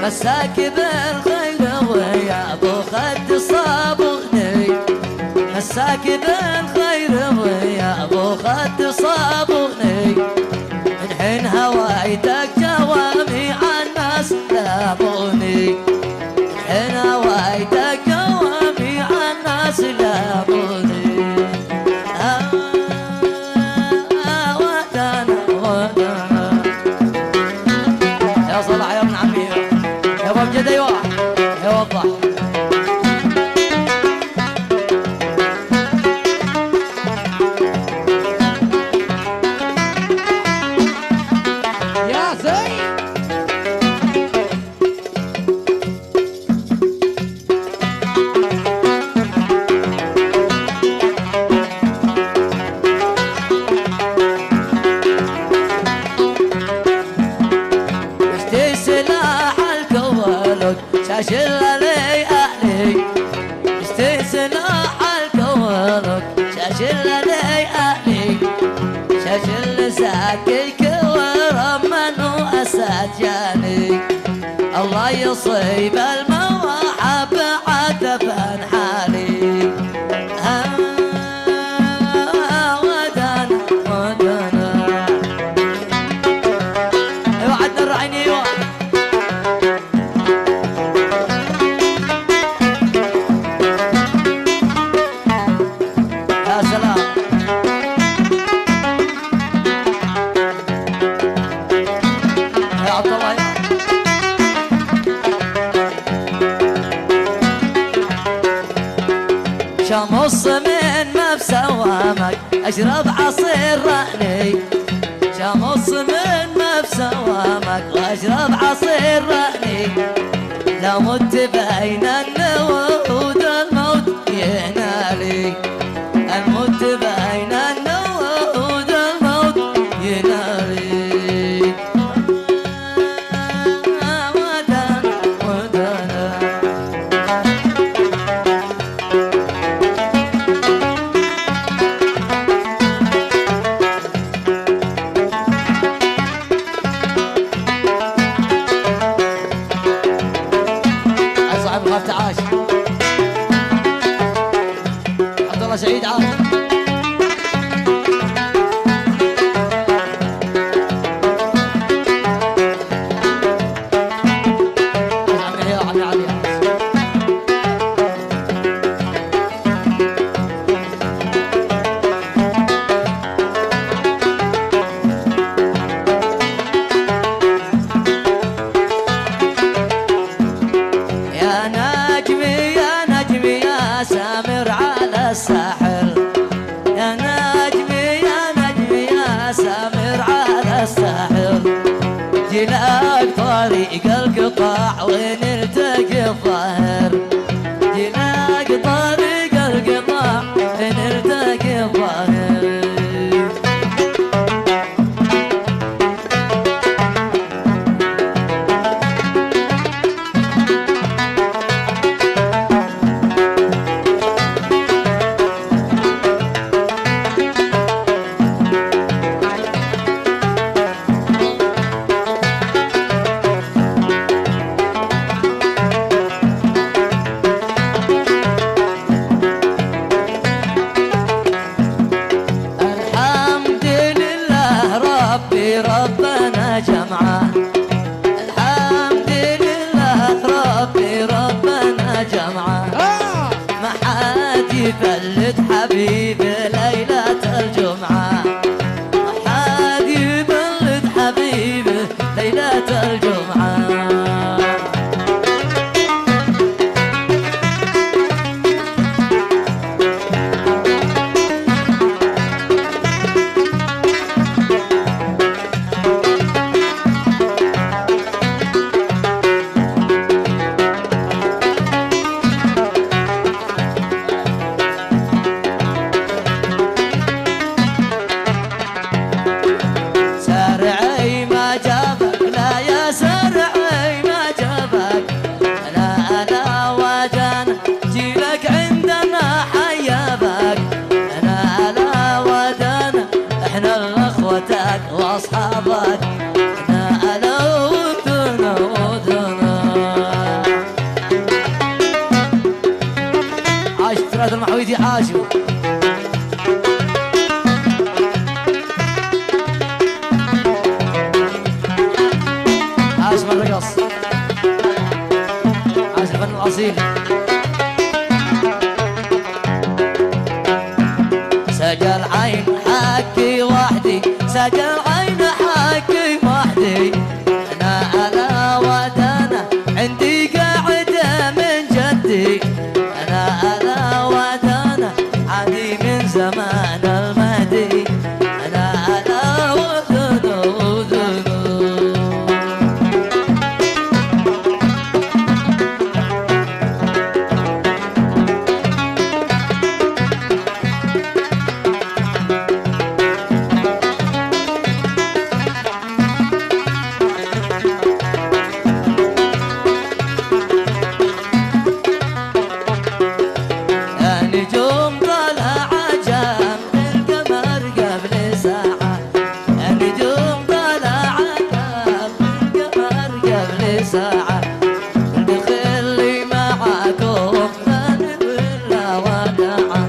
مساك بالخير ويا ابو خد صابوني، مساك بالخير ويا ابو خد صابوني، من حين هوايتك جواميع الناس لابوني، من حين هوايتك جواميع الناس لابوني. ودانا ودانا يا صلاح يا ابن عمي يا ابو امجد. ايوه يوضح يا زين. اشتي سلاح الكوالك شاشل لي اهلي، اشتي سلاح الكوالك شاشل لي اهلي، شاشل ساكيك ورمن واسد جاني، الله يصيب المواحب عتبا حالي. ودانا ودانا ايوه عدنا الرعيني. ايوه يا سلام يا عبد الله. شمص من مفسوامك اشرب عصير رأني، شمص من مفسوامك واشرب عصير رأني، لو مت بين النوود الموت ينالي، الموت بين النوود الموت ينالي. ودانا ودانا اصعب غاب تعاش عبد الله سعيد عاش. عمي يا عمي علي عاش. يا نجمي يا نجمي يا سامر على الساحل، يا نجمي يا نجمي يا سامر على الساحل، جيناك طريق القطاع وين نلتقي الظاهر، جيناك طريق القطاع وين نلتقي الظاهر. بعد انا ودنا ودنا عاش تراث المحويدي عاشوا عاش من الرقص عاش الفن الاصيل سجل عين حكي وحدي سجل عين حكي وحدي انا على ودانا عندي قاعده من جدي انا على ودانا عادي من زمان المهدي انا على ودانا ودانا ساعة دخل لي معاكم ما نقول لا وداعا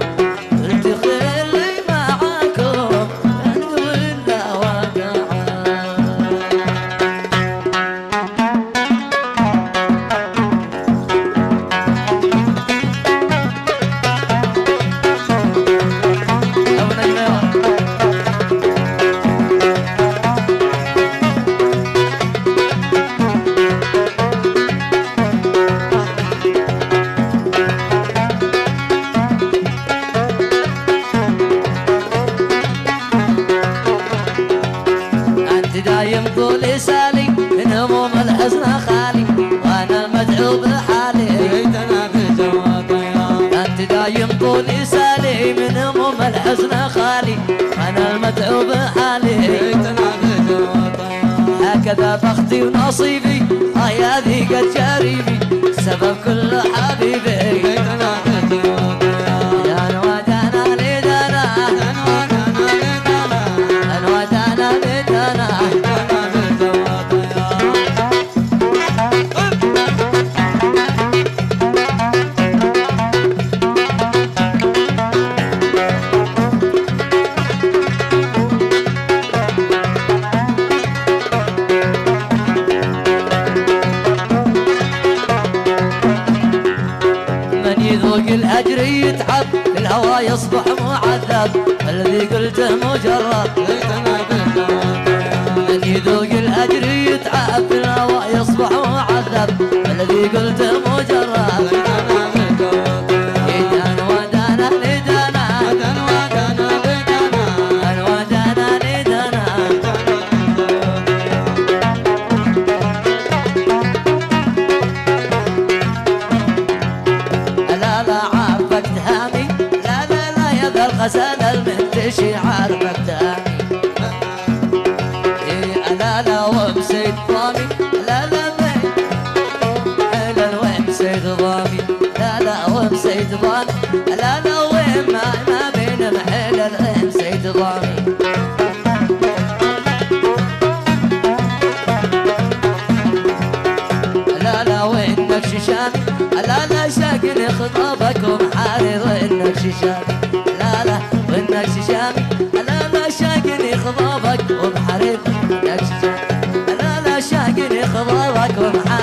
دخل لي معاكم ما نقول لا وداعا دايم طول سالي من هموم الحزن خالي وانا المدعو بحالي ليتنا بجوابي انت دايم طول سالي من هموم الحزن خالي وانا المدعو بحالي ليتنا بجوابي هكذا بختي ونصيبي يا ذي قد جريبي سبب كل حبيبي ليتنا بجوابي انا ودانا لدانا انا ودانا لدانا الهجر يتعب الهوى يصبح معذب الذي قلته مجرد ليتنا بالجواب من يذوق الهجر يتعب الهوى يصبح معذب الذي قلته مجرد ليتنا بالجواب إذا ودانا لدانا ودانا لدانا ودانا لدانا لا لا عارفك تهامي لا لا لا يا ذا الغزال المنتشي عارفك تهامي إيه لا لا ومسيد ضامي لا لا لا ومسيد ضامي لا لا ومسيد ضامي لا لا وين ما بين محل ومسيد ضامي لا لا وينك شيشاني لا لا شاقني خطابك ومحارر وينك شيشاني لا لا وينك شيشاني لا لا شاقني خطابك ومحارر وينك شيشاني لا لا شاقني خطابك ومحارر